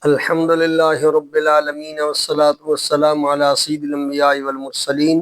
الحمد للہ رب العالمین والصلاة والسلام علی سید الانبیاء والمرسلین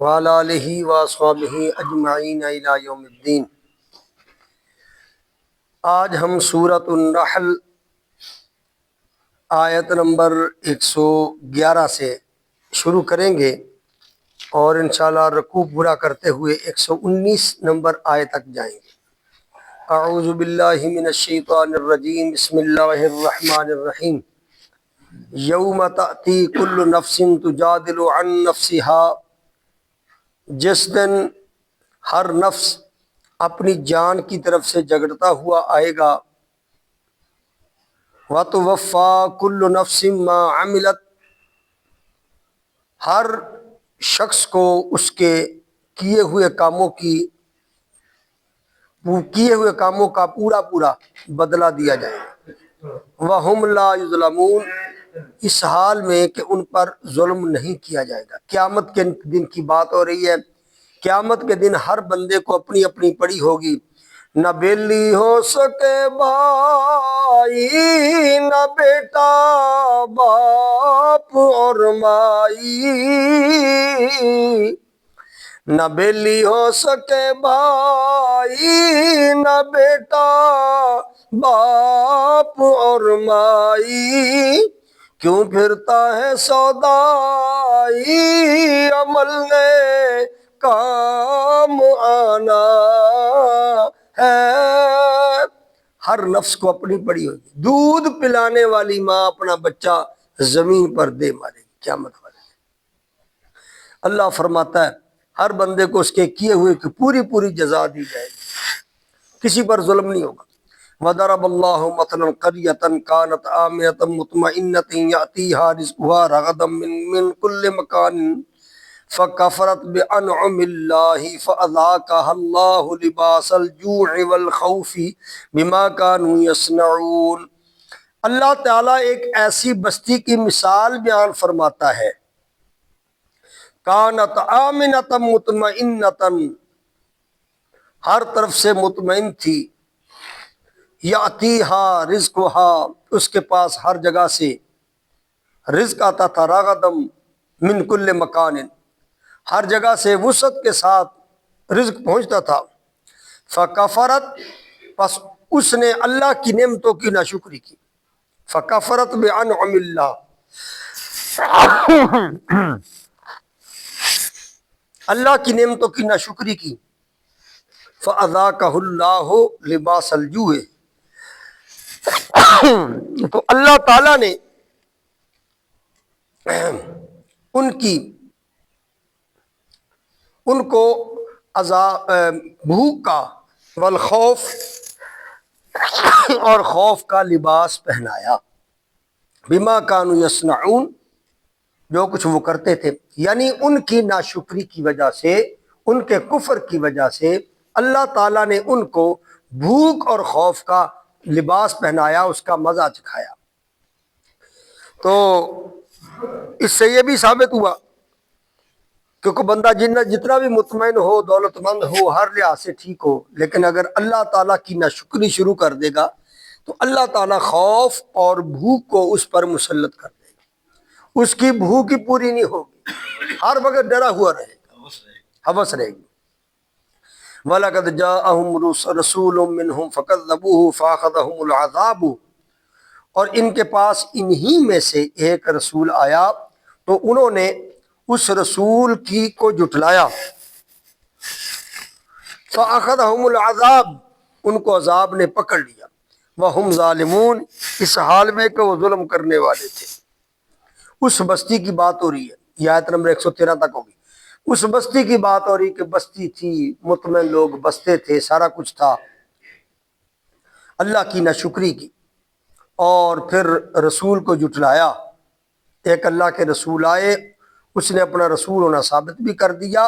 وعلی آلہ واصحابہ اجمعین الی یوم الدین۔ آج ہم سورۃ النحل آیت نمبر 111 سے شروع کریں گے اور انشاءاللہ رکوع پورا کرتے ہوئے 119 نمبر آیت تک جائیں گے۔ اعوذ باللہ من الشیطان الرجیم، بسم اللہ الرحمن الرحیم۔ یوم تأتی کل نفس تجادل عن نفسها، جس دن ہر نفس اپنی جان کی طرف سے جھگڑتا ہوا آئے گا۔ وَتُوَفَّى كُلُّ نَفْسٍ مَّا عَمِلَتْ، ہر شخص کو اس کے کیے ہوئے کاموں کا پورا بدلہ دیا جائے گا۔ وَهُمْ لَا يُظْلَمُونَ، اس حال میں کہ ان پر ظلم نہیں کیا جائے گا۔ قیامت کے دن کی بات ہو رہی ہے۔ قیامت کے دن ہر بندے کو اپنی اپنی پڑی ہوگی۔ نہ بیلی ہو سکے بھائی، نہ بیٹا باپ اور مائی، نہ بیلی ہو سکے بھائی، نہ بیٹا باپ اور مائی، کیوں پھرتا ہے سودائی، عمل نے کام آنا ہے۔ ہر نفس کو اپنی پڑی ہوگی۔ دودھ پلانے والی ماں اپنا بچہ زمین پر دے مارے گی قیامت والے دن۔ اللہ فرماتا ہے ہر بندے کو اس کے کیے ہوئے کی پوری جزا دی جائے گی، کسی پر ظلم نہیں ہوگا۔ وَضَرَبَ اللَّهُ مَثَلًا قَرْيَةً كَانَتْ آمِنَةً مُطْمَئِنَّةً يَأْتِيهَا رِزْقُهَا رَغَدًا مِّن كُلِّ مَكَانٍ فَكَفَرَتْ بِأَنْعُمِ اللَّهِ فَأَذَاقَهَا اللَّهُ لِبَاسَ الْجُوعِ وَالْخَوْفِ بِمَا كَانُوا يَصْنَعُونَ۔ اللہ تعالیٰ ایک ایسی بستی کی مثال بیان فرماتا ہے، کانت آمنۃ مطمئنۃ، ہر طرف سے مطمئن تھی، یاتیہا رزقہا، اس کے پاس ہر جگہ سے رزق آتا تھا، رغدم من کل مکان، ہر جگہ سے وسعت کے ساتھ رزق پہنچتا تھا۔ فکفرت، پس اس نے اللہ کی نعمتوں کی ناشکری کی۔ فکفرت بانعم اللہ، اللہ کی نعمتوں کی ناشکری کی۔ فَأَذَاقَهُ اللَّهُ لِبَاسَ الْجُوعِ، تو اللہ تعالیٰ نے ان کو بھوک کا، والخوف، اور خوف کا لباس پہنایا، بما كانوا يصنعون، جو کچھ وہ کرتے تھے، یعنی ان کی ناشکری کی وجہ سے، ان کے کفر کی وجہ سے اللہ تعالیٰ نے ان کو بھوک اور خوف کا لباس پہنایا، اس کا مزہ چکھایا۔ تو اس سے یہ بھی ثابت ہوا کہ کوئی بندہ جتنا بھی مطمئن ہو، دولت مند ہو، ہر لحاظ سے ٹھیک ہو، لیکن اگر اللہ تعالیٰ کی ناشکری شروع کر دے گا تو اللہ تعالیٰ خوف اور بھوک کو اس پر مسلط کر دے گا، اس کی بھوک ہی پوری نہیں ہوگی، ہر وقت ڈرا ہوا رہے گا، ہوس رہے گی۔ وَلَقَدْ جَاءَهُمْ رَسُولٌ مِّنْهُمْ فَكَذَّبُوهُ فَأَخَذَهُمُ الْعَذَابُ، اور ان کے پاس انہی میں سے ایک رسول آیا تو انہوں نے اس رسول کو جھٹلایا۔ فَأَخَذَهُمُ الْعَذَابُ، ان کو عذاب نے پکڑ لیا۔ وَهُمْ ظَالِمُونَ، اس حال میں کہ وہ ظلم کرنے والے تھے۔ اس بستی کی بات ہو رہی ہے، یہ آیت نمبر 113 تک ہوگی۔ اس بستی کی بات ہو رہی کہ بستی تھی، مطمئن لوگ بستے تھے، سارا کچھ تھا، اللہ کی ناشکری کی اور پھر رسول کو جھٹلایا۔ ایک اللہ کے رسول آئے، اس نے اپنا رسول ہونا ثابت بھی کر دیا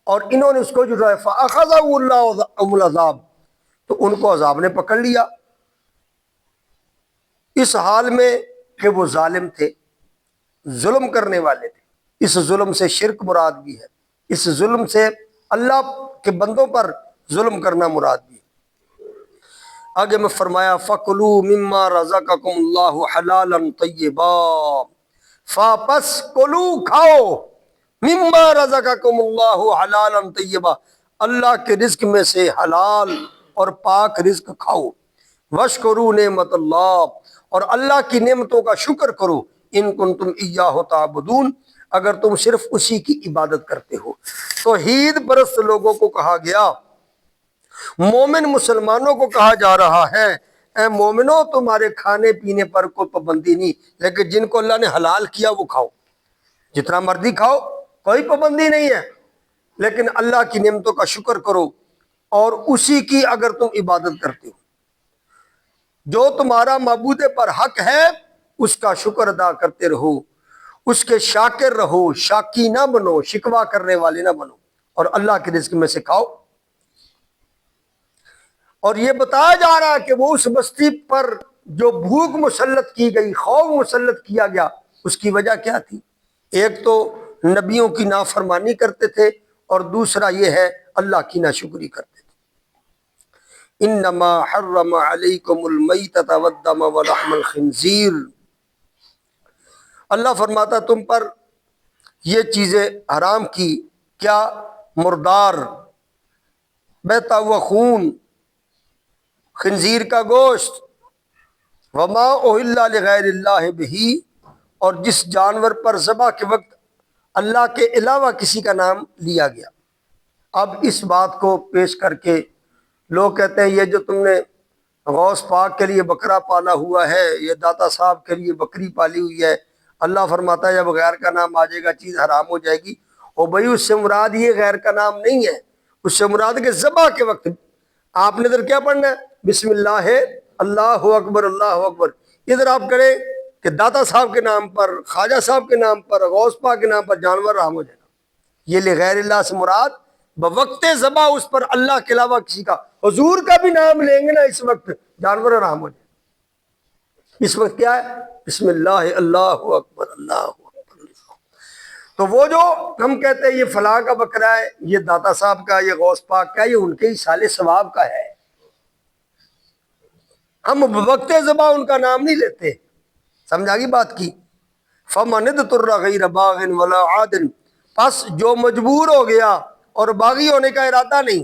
اور انہوں نے اس کو جھٹلایا۔ فَأَخَذَهُ اللَّهُ الْعَذَابُ، تو ان کو عذاب نے پکڑ لیا، اس حال میں کہ وہ ظالم تھے، ظلم کرنے والے تھے۔ اس ظلم سے شرک مراد بھی ہے، اس ظلم سے اللہ کے بندوں پر ظلم کرنا مراد بھی ہے۔ آگے میں فرمایا فَكُلُوا مِمَّا رَزَقَكُمُ اللَّهُ حَلَالًا طَيِّبًا، فاپس کلو کھاؤ، مما رزقکم اللہ حلالا طیبا، اللہ کے رزق میں سے حلال اور پاک رزق کھاؤ، واشکروا نعمت اللہ، اور اللہ کی نعمتوں کا شکر کرو، ان کنتم ایاہ تعبدون، اگر تم صرف اسی کی عبادت کرتے ہو۔ توحید پرست لوگوں کو کہا گیا، مومن مسلمانوں کو کہا جا رہا ہے اے مومنو تمہارے کھانے پینے پر کوئی پابندی نہیں، لیکن جن کو اللہ نے حلال کیا وہ کھاؤ، جتنا مرضی کھاؤ، کوئی پابندی نہیں ہے، لیکن اللہ کی نعمتوں کا شکر کرو اور اسی کی اگر تم عبادت کرتے ہو، جو تمہارا معبود پر حق ہے اس کا شکر ادا کرتے رہو، اس کے شاکر رہو، شاکی نہ بنو، شکوہ کرنے والے نہ بنو، اور اللہ کے رزق میں سے کھاؤ۔ اور یہ بتایا جا رہا ہے کہ وہ اس بستی پر جو بھوک مسلط کی گئی، خوف مسلط کیا گیا، اس کی وجہ کیا تھی؟ ایک تو نبیوں کی نافرمانی کرتے تھے، اور دوسرا یہ ہے اللہ کی ناشکری کرتے تھے۔ انما حرم علیکم المیتۃ والدم ولحم الخنزیر، اللہ فرماتا تم پر یہ چیزیں حرام کی، کیا؟ مردار، بہتا ہوا خون، خنزیر کا گوشت، وما اہل لغیر اللہ بہ، اور جس جانور پر ذبح کے وقت اللہ کے علاوہ کسی کا نام لیا گیا۔ اب اس بات کو پیش کر کے لوگ کہتے ہیں یہ جو تم نے غوث پاک کے لیے بکرا پالا ہوا ہے، یہ داتا صاحب کے لیے بکری پالی ہوئی ہے، اللہ فرماتا ہے جب غیر کا نام آ جائے گا چیز حرام ہو جائے گی۔ اور بھائی اس سے مراد یہ غیر کا نام نہیں ہے، اس سے مراد کہ ذبح کے وقت آپ نے ادھر کیا پڑھنا ہے؟ بسم اللہ اللہ اکبر اللہ اکبر، ادھر آپ کریں کہ داتا صاحب کے نام پر، خواجہ صاحب کے نام پر، غوث پاک کے نام پر جانور حرام ہو جائے گا۔ یہ لغیر اللہ سے مراد بوقت ذبح اس پر اللہ کے علاوہ کسی کا، حضور کا بھی نام لیں گے نا اس وقت جانور حرام ہو جائے گا۔ اس وقت کیا ہے؟ بسم اللہ اللہ اکبر اللہ اکبر۔ تو وہ جو ہم کہتے ہیں یہ فلاں کا بکرا ہے، یہ داتا صاحب کا، یہ غوث پاک کا، یہ ان کے ایصال ثواب کا ہے، ہم وقت ذبح ان کا نام نہیں لیتے۔ سمجھا گی بات کی؟ فَمَنِ اضْطُرَّ غَيْرَ بَاغٍ وَلَا عَادٍ، پس جو مجبور ہو گیا اور باغی ہونے کا ارادہ نہیں،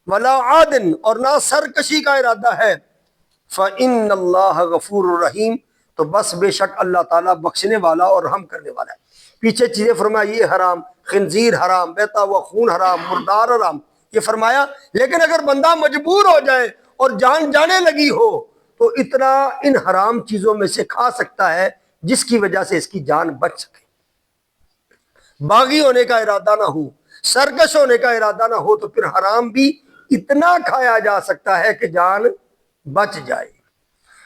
ولا عادن، اور نہ سرکشی کا ارادہ ہے، فَإِنَّ اللَّهَ غَفُورٌ رَحِيمٌ، تو بس بے شک اللہ تعالیٰ بخشنے والا اور رحم کرنے والا ہے۔ پیچھے چیزیں فرمایا، یہ حرام، خنزیر حرام، بہتا ہوا خون حرام، مردار حرام، یہ فرمایا، لیکن اگر بندہ مجبور ہو جائے اور جان جانے لگی ہو تو اتنا ان حرام چیزوں میں سے کھا سکتا ہے جس کی وجہ سے اس کی جان بچ سکے۔ باغی ہونے کا ارادہ نہ ہو، سرکش ہونے کا ارادہ نہ ہو تو پھر حرام بھی اتنا کھایا جا سکتا ہے کہ جان بچ جائے۔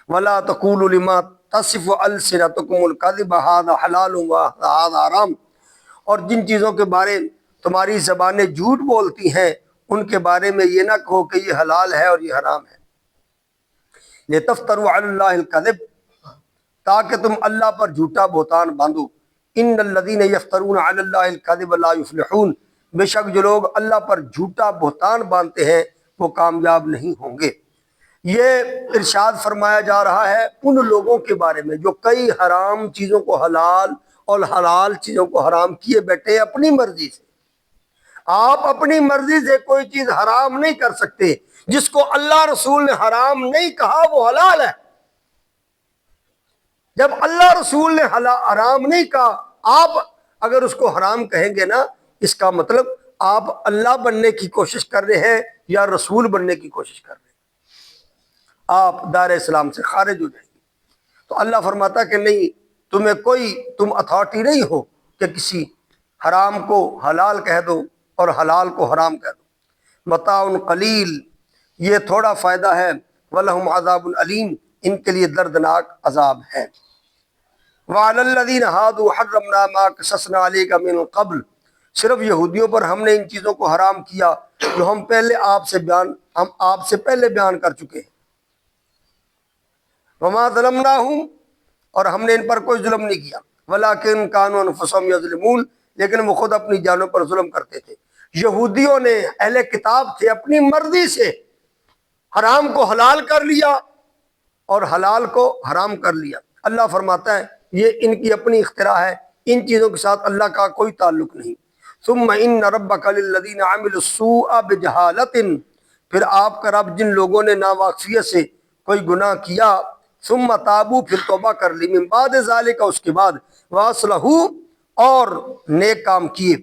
وَلَا تَقُولُوا لِمَا تَصِفُ أَلْسِنَتُكُمُ الْكَذِبَ هَذَا حَلَالٌ وَهَذَا حَرَامٌ، اور جن چیزوں کے بارے تمہاری زبانیں جھوٹ بولتی ہیں ان کے بارے میں یہ نہ کہو کہ یہ حلال ہے اور یہ حرام ہے۔ لِتَفْتَرُوا عَلَى اللَّهِ الْكَذِبَ، تاکہ تم اللہ پر جھوٹا بہتان باندھو۔ ان الذین یفترون علی اللہ الکذب لا یفلحون، بے شک جو لوگ اللہ پر جھوٹا بہتان باندھتے ہیں وہ کامیاب نہیں ہوں گے۔ یہ ارشاد فرمایا جا رہا ہے ان لوگوں کے بارے میں جو کئی حرام چیزوں کو حلال اور حلال چیزوں کو حرام کیے بیٹھے اپنی مرضی سے۔ آپ اپنی مرضی سے کوئی چیز حرام نہیں کر سکتے، جس کو اللہ رسول نے حرام نہیں کہا وہ حلال ہے۔ جب اللہ رسول نے حرام نہیں کہا، آپ اگر اس کو حرام کہیں گے نا، اس کا مطلب آپ اللہ بننے کی کوشش کر رہے ہیں یا رسول بننے کی کوشش کر رہے ہیں، آپ دائرہ اسلام سے خارج ہو جائیں گے۔ تو اللہ فرماتا کہ نہیں، تم اتھارٹی نہیں ہو کہ کسی حرام کو حلال کہہ دو اور حلال کو حرام کہہ دو۔ متاع قلیل، یہ تھوڑا فائدہ ہے، وَلَهُمْ عَذَابٌ علیم، ان کے لیے دردناک عذاب ہے۔ وَعَلَى الَّذِينَ هَادُوا حَرَّمْنَا مَا قَصَصْنَا عَلَيْكَ مِن قَبْلُ، صرف یہودیوں پر ہم نے ان چیزوں کو حرام کیا جو ہم آپ سے پہلے بیان کر چکے ہیں۔ وَمَا ظَلَمْنَاهُمْ، اور ہم نے ان پر کوئی ظلم نہیں کیا، وَلَٰكِن كَانُوا أَنفُسَهُمْ يَظْلِمُونَ، لیکن وہ خود اپنی جانوں پر ظلم کرتے تھے۔ یہودیوں نے، اہل کتاب تھے، اپنی مرضی سے حرام کو حلال کر لیا اور حلال کو حرام کر لیا۔ اللہ فرماتا ہے یہ ان کی اپنی اختراع ہے، ان چیزوں کے ساتھ اللہ کا کوئی تعلق نہیں۔ ثم ان ربک للذین عملوا السوء بجہالۃ، پھر آپ کا رب جن لوگوں نے ناواقفیت سے کوئی گناہ کیا، ثم تابوا، پھر توبہ کر لی، من بعد ذالک، اس کے بعد، واصلحوا، اور نیک کام کیے،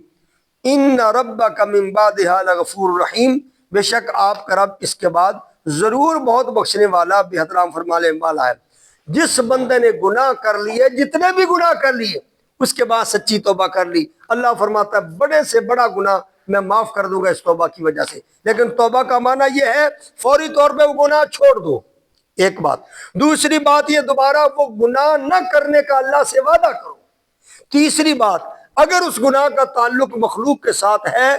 ان ربک من بعدھا لغفور رحیم، بے شک آپ کا رب اس کے بعد ضرور بہت بخشنے والا، بے حد رحم فرمانے والا ہے۔ جس بندے نے گناہ کر لیے، جتنے بھی گناہ کر لیے، اس کے بعد سچی توبہ کر لی، اللہ فرماتا ہے بڑے سے بڑا گناہ میں معاف کر دوں گا اس توبہ کی وجہ سے۔ لیکن توبہ کا معنی یہ ہے فوری طور پہ وہ گناہ چھوڑ دو، ایک بات۔ دوسری بات یہ دوبارہ وہ گناہ نہ کرنے کا اللہ سے وعدہ کرو۔ تیسری بات، اگر اس گناہ کا تعلق مخلوق کے ساتھ ہے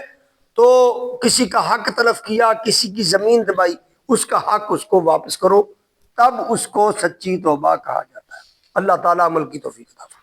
تو کسی کا حق تلف کیا، کسی کی زمین دبائی، اس کا حق اس کو واپس کرو، تب اس کو سچی توبہ کہا جاتا ہے۔ اللہ تعالیٰ عمل کی توفیق عطا فرمائے۔